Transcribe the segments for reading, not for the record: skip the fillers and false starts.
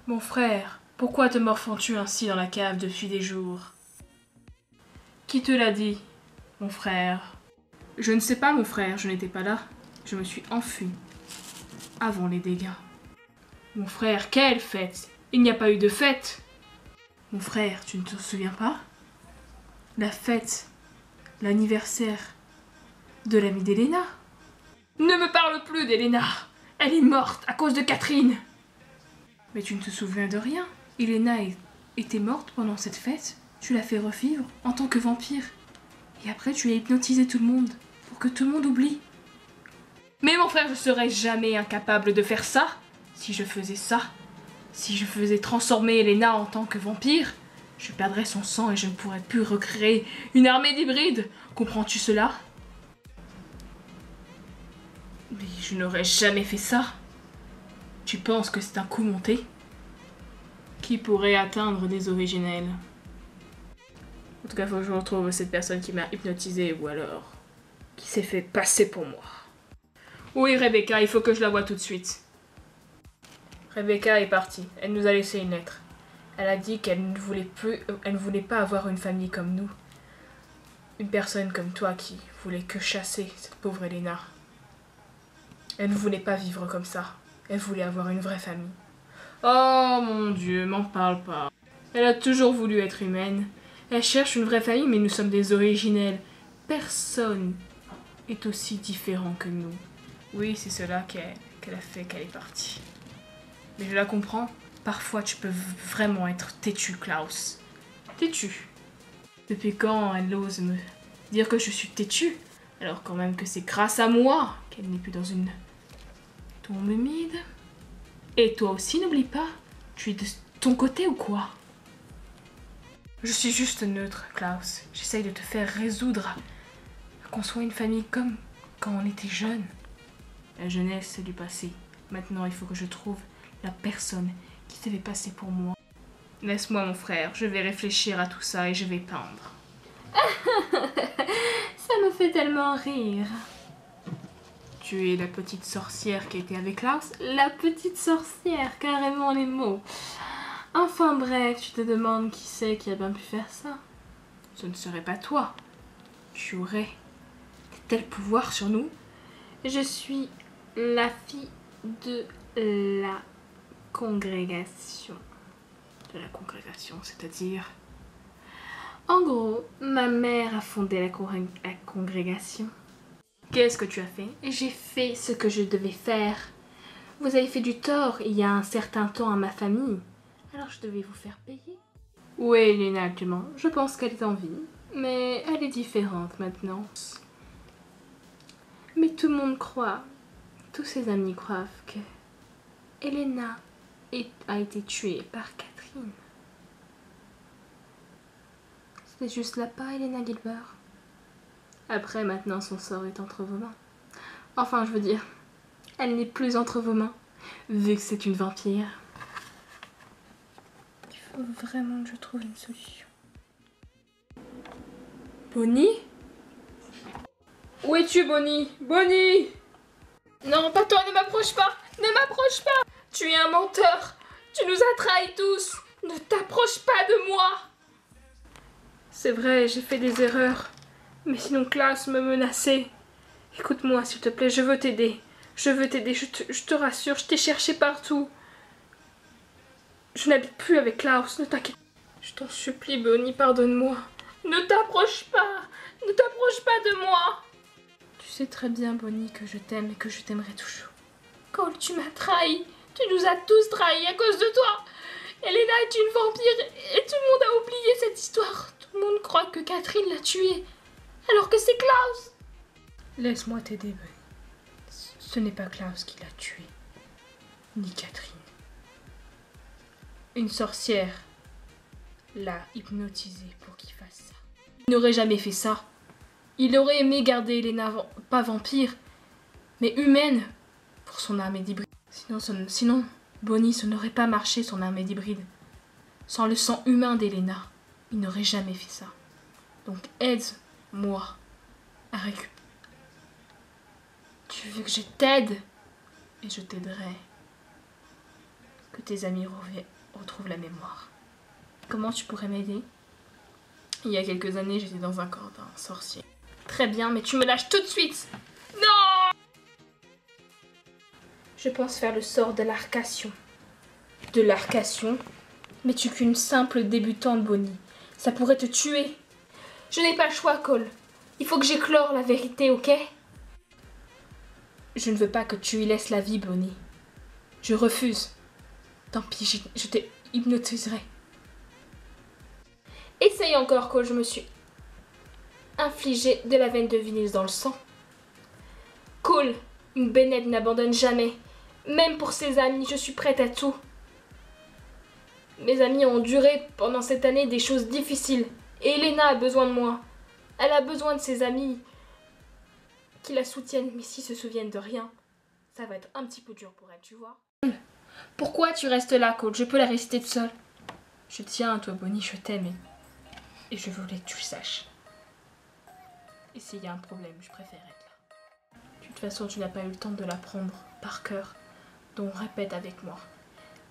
Mon frère, pourquoi te morfonds-tu ainsi dans la cave depuis des jours? Qui te l'a dit, mon frère? Je ne sais pas, mon frère, je n'étais pas là. Je me suis enfui avant les dégâts. Mon frère, quelle fête? Il n'y a pas eu de fête. Mon frère, tu ne te souviens pas? La fête, l'anniversaire de l'ami d'Elena. Ne me parle plus d'Elena. Elle est morte à cause de Catherine. Mais tu ne te souviens de rien. Elena était morte pendant cette fête. Tu l'as fait revivre en tant que vampire. Et après, tu as hypnotisé tout le monde pour que tout le monde oublie. Mais mon frère, je serais jamais incapable de faire ça. Si je faisais ça, si je faisais transformer Elena en tant que vampire, je perdrais son sang et je ne pourrais plus recréer une armée d'hybrides. Comprends-tu cela? Mais je n'aurais jamais fait ça. Tu penses que c'est un coup monté? Qui pourrait atteindre des originels? En tout cas, faut que je retrouve cette personne qui m'a hypnotisé ou alors qui s'est fait passer pour moi. Oui, Rebecca, il faut que je la voie tout de suite. Rebecca est partie. Elle nous a laissé une lettre. Elle a dit qu'elle ne voulait pas avoir une famille comme nous. Une personne comme toi qui voulait que chasser cette pauvre Elena. Elle ne voulait pas vivre comme ça. Elle voulait avoir une vraie famille. Oh mon Dieu, m'en parle pas. Elle a toujours voulu être humaine. Elle cherche une vraie famille, mais nous sommes des originels. Personne est aussi différent que nous. Oui, c'est cela qu'elle a fait, qu'elle est partie. Mais je la comprends. Parfois, tu peux vraiment être têtu, Klaus. Têtu. Depuis quand elle ose me dire que je suis têtu? Alors quand même que c'est grâce à moi qu'elle n'est plus dans une tombe humide. Et toi aussi, n'oublie pas. Tu es de ton côté ou quoi? Je suis juste neutre, Klaus. J'essaye de te faire résoudre à qu'on soit une famille comme quand on était jeune. La jeunesse, c'est du passé. Maintenant, il faut que je trouve la personne qui s'est fait passer pour moi. Laisse-moi, mon frère. Je vais réfléchir à tout ça et je vais peindre. Ça me fait tellement rire. Tu es la petite sorcière qui était avec Klaus? La petite sorcière, carrément les mots. Enfin bref, tu te demandes qui c'est qui a bien pu faire ça? Ce ne serait pas toi. Tu aurais de tels pouvoirs sur nous? Je suis la fille de la congrégation. De la congrégation, c'est-à-dire? En gros, ma mère a fondé la congrégation. Qu'est-ce que tu as fait? J'ai fait ce que je devais faire. Vous avez fait du tort il y a un certain temps à ma famille. Alors je devais vous faire payer. Où est Elena actuellement? Je pense qu'elle est en vie, mais elle est différente maintenant. Mais tout le monde croit, tous ses amis croient que Elena a été tuée par Catherine. C'était juste là pas, Elena Gilbert. Après, maintenant, son sort est entre vos mains. Enfin, je veux dire, elle n'est plus entre vos mains, vu que c'est une vampire. Il faut vraiment que je trouve une solution. Bonnie? Où es-tu, Bonnie? Bonnie! Non, pas toi, ne m'approche pas! Ne m'approche pas! Tu es un menteur! Tu nous as trahis tous! Ne t'approche pas de moi! C'est vrai, j'ai fait des erreurs. Mais sinon, Klaus me menaçait. Écoute-moi, s'il te plaît, je veux t'aider. Je veux t'aider, je te rassure, je t'ai cherché partout. Je n'habite plus avec Klaus, ne t'inquiète pas. Je t'en supplie, Bonnie, pardonne-moi. Ne t'approche pas! Ne t'approche pas de moi! Tu sais très bien, Bonnie, que je t'aime et que je t'aimerai toujours. Cole, tu m'as trahi. Tu nous as tous trahis à cause de toi. Elena est une vampire et tout le monde a oublié cette histoire. Tout le monde croit que Catherine l'a tuée, alors que c'est Klaus. Laisse-moi t'aider, Bonnie. Ce n'est pas Klaus qui l'a tuée, ni Catherine. Une sorcière l'a hypnotisé pour qu'il fasse ça. Il n'aurait jamais fait ça. Il aurait aimé garder Elena, pas vampire, mais humaine, pour son armée d'hybride. Sinon, Bonnie, ce n'aurait pas marché son armée d'hybride. Sans le sang humain d'Elena, il n'aurait jamais fait ça. Donc aide-moi à récupérer. Tu veux que je t'aide? Et je t'aiderai. que tes amis retrouvent la mémoire. Comment tu pourrais m'aider? Il y a quelques années, j'étais dans un corps d'un sorcier. Très bien, mais tu me lâches tout de suite! Non! Je pense faire le sort de l'arcation. De l'arcation? Mais tu qu'une simple débutante, Bonnie. Ça pourrait te tuer. Je n'ai pas le choix, Cole. Il faut que j'éclore la vérité, ok? Je ne veux pas que tu y laisses la vie, Bonnie. Je refuse. Tant pis, je te hypnotiserai. Essaye encore, Cole, je me suis infligé de la veine de vinyle dans le sang. Cole, une Bennett n'abandonne jamais. Même pour ses amis, je suis prête à tout. Mes amis ont enduré pendant cette année des choses difficiles. Et Elena a besoin de moi. Elle a besoin de ses amis qui la soutiennent. Mais s'ils se souviennent de rien, ça va être un petit peu dur pour elle, tu vois. Pourquoi tu restes là, Cole? Je peux la rester toute seule. Je tiens à toi, Bonnie, je t'aime. Et je voulais que tu le saches. Et s'il y a un problème, je préfère être là. De toute façon, tu n'as pas eu le temps de l'apprendre par cœur. Donc répète avec moi.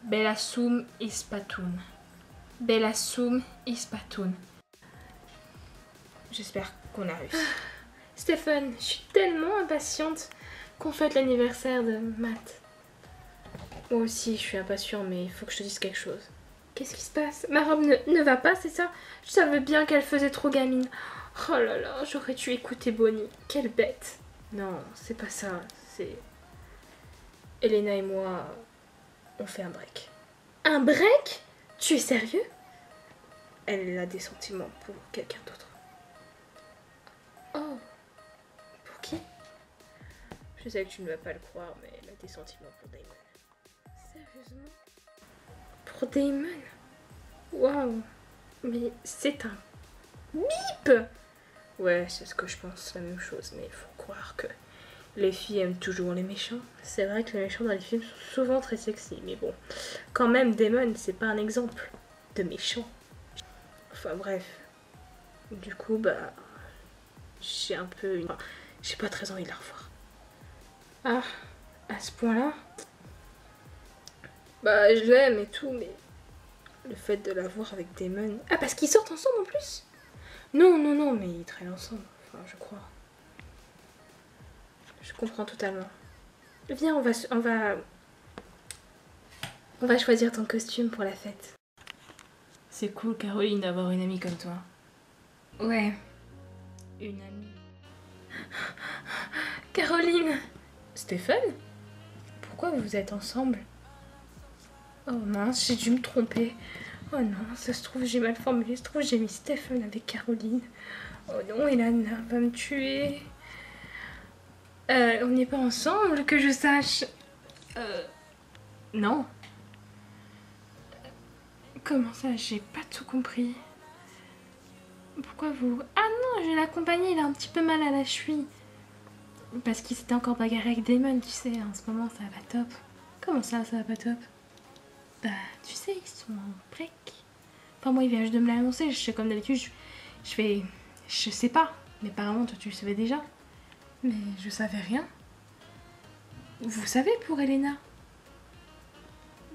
Bella sum ispatun. Bella sum ispatun. J'espère qu'on a réussi. Stéphane, je suis tellement impatiente qu'on fête l'anniversaire de Matt. Moi aussi, je suis impatiente, mais il faut que je te dise quelque chose. Qu'est-ce qui se passe? Ma robe ne va pas, c'est ça? Je savais bien qu'elle faisait trop gamine. Oh là là, j'aurais dû écouter Bonnie. Quelle bête. Non, c'est pas ça. C'est... Elena et moi, on fait un break. Un break? Tu es sérieux? Elle a des sentiments pour quelqu'un d'autre. Oh. Pour qui? Je sais que tu ne vas pas le croire, mais elle a des sentiments pour Damon. Sérieusement? Pour Damon? Waouh! Mais c'est un bip! Ouais, c'est ce que je pense, la même chose, mais il faut croire que les filles aiment toujours les méchants. C'est vrai que les méchants dans les films sont souvent très sexy, mais bon, quand même, Damon, c'est pas un exemple de méchant. Enfin bref. Du coup, bah, j'ai un peu une... J'ai pas très envie de la revoir. Ah, à ce point-là? Bah, je l'aime et tout, mais le fait de la voir avec Damon... Ah, parce qu'ils sortent ensemble en plus? Non, non, non, mais ils traînent ensemble, enfin, je crois. Je comprends totalement. Viens, on va choisir ton costume pour la fête. C'est cool, Caroline, d'avoir une amie comme toi. Ouais. Une amie. Caroline! Stéphane? Pourquoi vous êtes ensemble? Oh mince, j'ai dû me tromper. Oh non, ça se trouve, j'ai mal formulé. Ça se trouve, j'ai mis Stéphane avec Caroline. Oh non, Elana va me tuer. On n'est pas ensemble, que je sache. Non. Comment ça? J'ai pas tout compris. Pourquoi vous... Ah non, je vais l'accompagner, il a un petit peu mal à la cheville. Parce qu'il s'était encore bagarré avec Damon, tu sais, en ce moment ça va pas top. Comment ça va pas top? Bah, tu sais, ils sont en break. Enfin, moi, il vient juste de me l'annoncer, je sais comme d'habitude, je fais... Je sais pas, mais apparemment, toi, tu le savais déjà. Mais je savais rien. Vous savez pour Elena?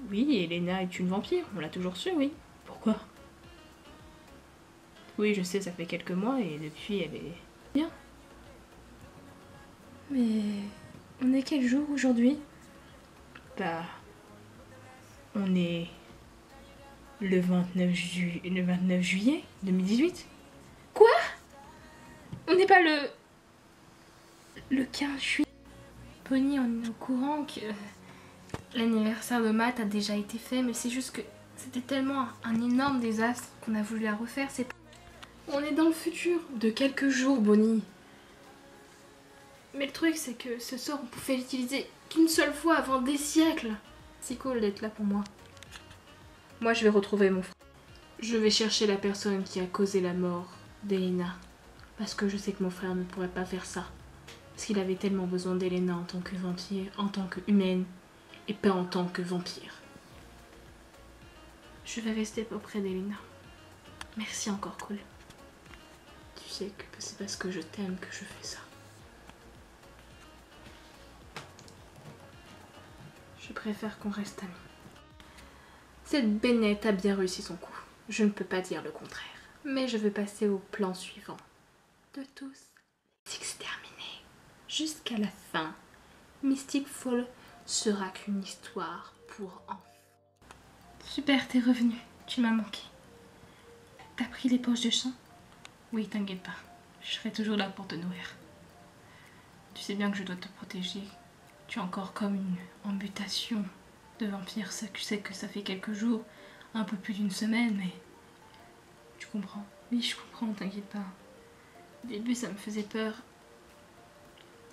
Oui, Elena est une vampire, on l'a toujours su, oui. Pourquoi? Oui, je sais, ça fait quelques mois et depuis, elle est bien. Mais on est quel jour aujourd'hui? Bah, on est le 29 juillet 2018. Quoi? On n'est pas le 15 juillet. Bonnie, on est au courant que l'anniversaire de Matt a déjà été fait, mais c'est juste que c'était tellement un énorme désastre qu'on a voulu la refaire. On est dans le futur de quelques jours, Bonnie. Mais le truc, c'est que ce sort, on pouvait l'utiliser qu'une seule fois avant des siècles. C'est cool d'être là pour moi. Moi, je vais retrouver mon frère. Je vais chercher la personne qui a causé la mort d'Elena. Parce que je sais que mon frère ne pourrait pas faire ça. Parce qu'il avait tellement besoin d'Elena en tant que vampire, en tant que humaine, et pas en tant que vampire. Je vais rester auprès d'Elena. Merci encore, Cole. Tu sais que c'est parce que je t'aime que je fais ça. Je préfère qu'on reste amis. Cette Bennett a bien réussi son coup. Je ne peux pas dire le contraire. Mais je vais passer au plan suivant. De tous exterminés. Jusqu'à la fin, Mystic Fall sera qu'une histoire pour enfants. Super, t'es revenu. Tu m'as manqué. T'as pris les poches de sang? Oui, t'inquiète pas. Je serai toujours là pour te nourrir. Tu sais bien que je dois te protéger. Tu es encore comme une amputation de vampire. Tu sais que ça fait quelques jours, un peu plus d'une semaine, mais... Tu comprends? Oui, je comprends, t'inquiète pas. Au début, ça me faisait peur.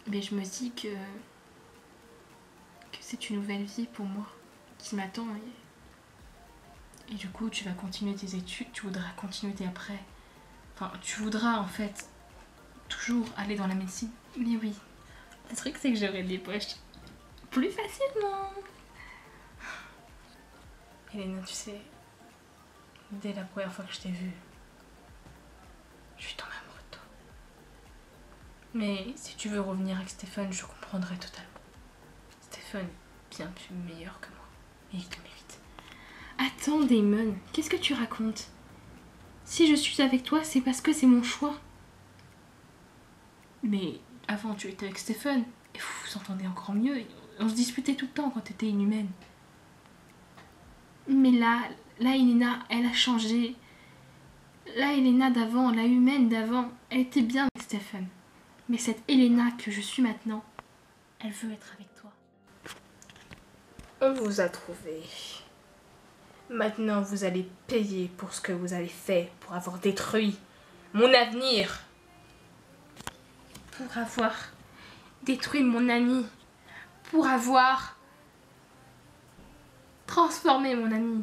Mais je me dis que c'est une nouvelle vie pour moi qui m'attend. Et du coup, tu vas continuer tes études, tu voudras continuer tes après. Enfin, tu voudras en fait toujours aller dans la médecine. Mais oui, le truc c'est que j'aurai des poches plus facilement. Elena, tu sais, dès la première fois que je t'ai vue, je suis tombée amoureux de toi. Mais si tu veux revenir avec Stéphane, je comprendrai totalement. Stéphane est bien plus meilleur que moi. Et il te mérite. Attends, Damon, qu'est-ce que tu racontes? Si je suis avec toi, c'est parce que c'est mon choix. Mais avant, tu étais avec Stéphane, et vous vous entendez encore mieux. On se disputait tout le temps quand t'étais inhumaine. Mais là, Elena, elle a changé. Là, Elena d'avant, la humaine d'avant, elle était bien avec Stéphane. Mais cette Elena que je suis maintenant, elle veut être avec toi. On vous a trouvé. Maintenant, vous allez payer pour ce que vous avez fait, pour avoir détruit mon avenir. Pour avoir détruit mon ami. Pour avoir transformé mon ami.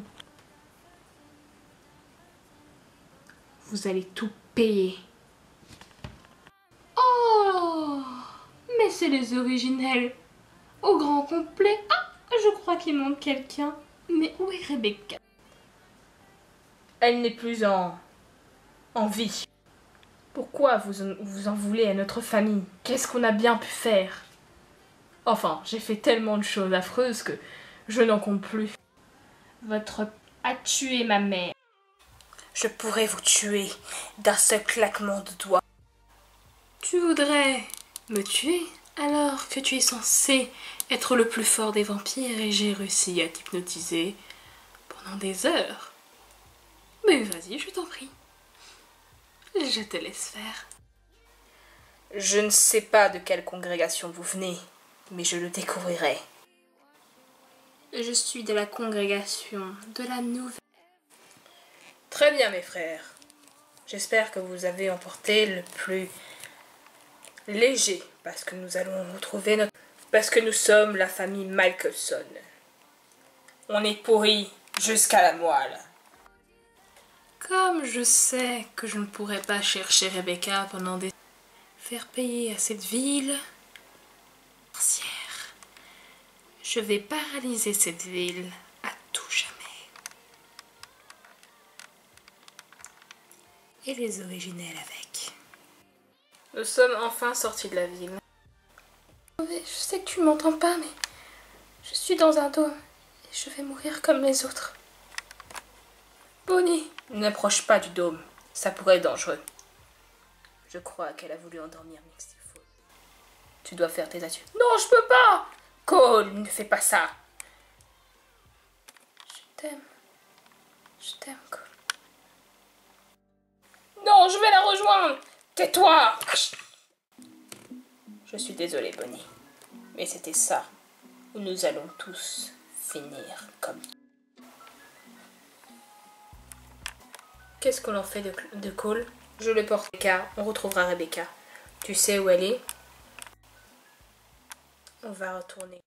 Vous allez tout payer. Oh, mais c'est les originels. Au grand complet. Ah, je crois qu'il manque quelqu'un. Mais où est Rebecca? Elle n'est plus en vie. Pourquoi vous en voulez à notre famille? Qu'est-ce qu'on a bien pu faire? Enfin, j'ai fait tellement de choses affreuses que je n'en compte plus. Votre a tué ma mère. Je pourrais vous tuer d'un seul claquement de doigts. Tu voudrais me tuer alors que tu es censé être le plus fort des vampires et j'ai réussi à t'hypnotiser pendant des heures. Mais vas-y, je t'en prie. Je te laisse faire. Je ne sais pas de quelle congrégation vous venez, mais je le découvrirai. Je suis de la congrégation de la nouvelle. Très bien, mes frères. J'espère que vous avez emporté le plus léger, parce que nous allons retrouver notre... Parce que nous sommes la famille Michelson. On est pourris jusqu'à la moelle. Comme je sais que je ne pourrai pas chercher Rebecca pendant des... Faire payer à cette ville... sorcière. Je vais paralyser cette ville à tout jamais. Et les originels avec. Nous sommes enfin sortis de la ville. Je sais que tu m'entends pas, mais je suis dans un dôme et je vais mourir comme les autres. Bonnie, n'approche pas du dôme, ça pourrait être dangereux. Je crois qu'elle a voulu endormir Mystic Fall. Tu dois faire tes adieux. Non, je peux pas! Cole, ne fais pas ça. Je t'aime, Cole. Non, je vais la rejoindre. Tais-toi! Je suis désolée, Bonnie. Mais c'était ça où nous allons tous finir comme... Qu'est-ce qu'on en fait de Cole? Je le porte Rebecca. On retrouvera Rebecca. Tu sais où elle est? On va retourner.